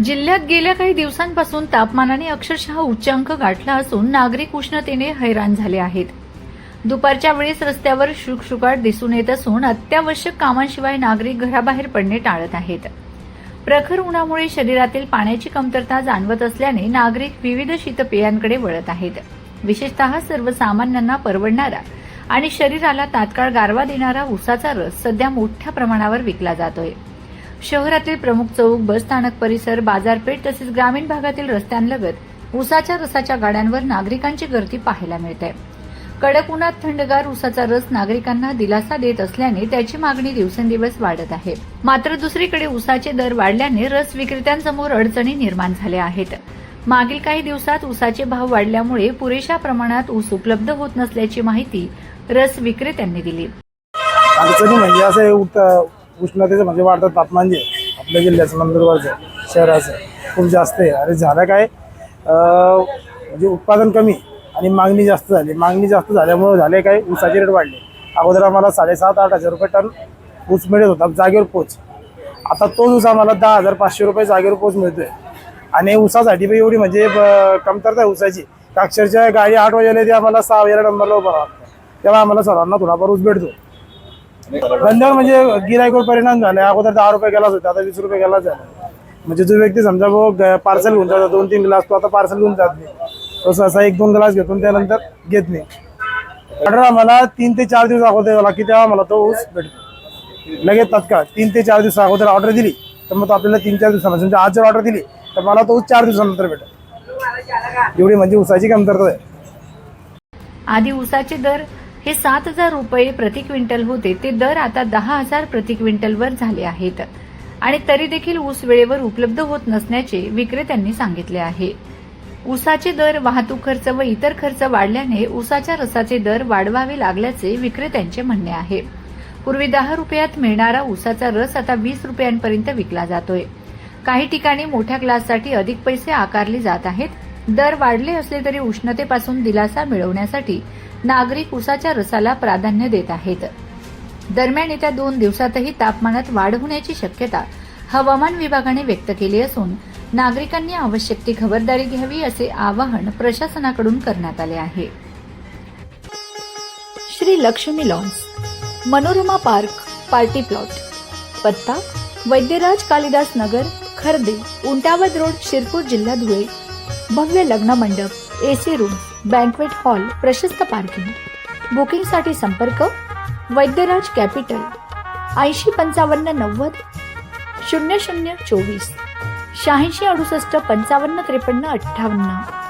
जिल्ह्यात गेल्या काही दिवसांपासून तापमानाने अक्षरशः उच्चांक गाठला असून नागरिक उष्णतेने हैराण झाले आहेत। दुपारच्या वेळेस रस्त्यावर शुकशुकाट दिसून येत असून अत्यावश्यक कामांशिवाय नागरिक घराबाहेर पडणे टाळत आहेत। प्रखर उन्हामुळे शरीरातील पाण्याची कमतरता जाणवत असल्याने नागरिक विविध शीतपेयांकडे वळत आहेत। विशेषतः सर्वसामान्यांना परवडणारा आणि शरीराला तात्काळ गारवा देणारा उसाचा रस सध्या मोठ्या प्रमाणावर विकला जातोय। शहरातील प्रमुख चौक, बसस्थानक परिसर, बाजारपेठ तसेच ग्रामीण भागातील रस्त्यांलगत उसाच्या रसाच्या गाड्यांवर नागरिकांची गर्दी पाहायला मिळते। कडक उन्हात थंडगार उसाचा रस नागरिकांना दिलासा देत असल्याने त्याची मागणी दिवसेंदिवस वाढत आहे। मात्र दुसरीकडे उसाचे दर वाढल्याने रस विक्रेत्यांसमोर अडचणी निर्माण झाल्या आहेत। मागील काही दिवसात उसाचे भाव वाढल्यामुळे पुरेशा प्रमाणात ऊस उपलब्ध होत नसल्याची माहिती रस विक्रेत्यांनी दिली। अडचणी म्हणजे असं उष्णतेचं म्हणजे वाढतं तापमान जे आपल्या जिल्ह्याचं नंदुरबारचं शहराचं खूप जास्त आहे। आणि झालं काय म्हणजे उत्पादन कमी आणि मागणी जास्त झाली। मागणी जास्त झाल्यामुळे झाले काय ऊसाचे रेट वाढले। अगोदर आम्हाला 7,500-8,000 रुपये टन ऊस मिळत होता जागेवर पोच। आता तोच ऊस आम्हाला 10,500 रुपये जागेवर पोच मिळतोय। आणि ऊसासाठी पण एवढी म्हणजे कमतरता आहे ऊसाची, अक्षरशः गाडी 8 वाजेला ती आम्हाला 6 वाजेला नंबरला उभं राहतं, तेव्हा आम्हाला सर्वांना थोडाफार ऊस भेटतो। धंद्यावर म्हणजे गिराईकवर परिणाम झाला। अगोदर 10 रुपये गेलाच होता, आता 20 रुपये गेलाच झाला। म्हणजे जो व्यक्ती समजा पार्सल घेऊन जातो 2-3 ग्लास, तो आता पार्सल घेऊन जात नाही, तो सहसा 1-2 ग्लास घेतो त्यानंतर घेत नाही। ऑर्डर आम्हाला 3 ते 4 दिवस अगोदर झाला की तेव्हा आम्हाला तो ऊस भेटतो लगेच तात्काळ। 3 ते 4 दिवस अगोदर ऑर्डर दिली तर मग तो आपल्याला 3-4 दिवसांना, म्हणजे आज जर ऑर्डर दिली तर मला तो ऊस 4 दिवसानंतर भेटेल। एवढी म्हणजे ऊसाची कमतरता आहे। आधी ऊसाचे दर हे 7,000 रुपये प्रति क्विंटल होते, ते दर आता 10,000 प्रति क्विंटलवर झाले आहेत। आणि तरी देखील ऊस वेळेवर उपलब्ध होत नसल्याचे विक्रेत्यांनी सांगितले आहे। ऊसाचे दर, वाहतूक खर्च व इतर खर्च वाढल्याने ऊसाच्या रसाचे दर वाढवावे लागल्याचे विक्रेत्यांचे म्हणणे आहे। पूर्वी 10 रुपयात मिळणारा ऊसाचा रस आता 20 रुपयांपर्यंत विकला जातोय। काही ठिकाणी मोठ्या ग्लाससाठी अधिक पैसे आकारले जात आहेत। दर वाढले असले तरी उष्णतेपासून दिलासा मिळवण्यासाठी नागरिक ऊसाच्या रसाला प्राधान्य देत आहेत। दरम्यान येत्या 2 दिवसातही तापमानात वाढ होण्याची शक्यता हवामान विभागाने व्यक्त केली असून नागरिकांनी आवश्यक ती खबरदारी घ्यावी असे आवाहन प्रशासनाकडून करण्यात आले आहे। Shri Lakshmi lawns, Manorama park, party plot, पत्ता वैद्यराज कालिदास नगर, खर्दे, उंटावद रोड, शिरपूर, जिल्हा धुळे। भव्य लग्न मंडप, एसी रूम, बँक्वेट हॉल, प्रशस्त पार्किंग। बुकिंगसाठी संपर्क वैद्यराज कॅपिटल 805590 0024 86 68 55 53 58।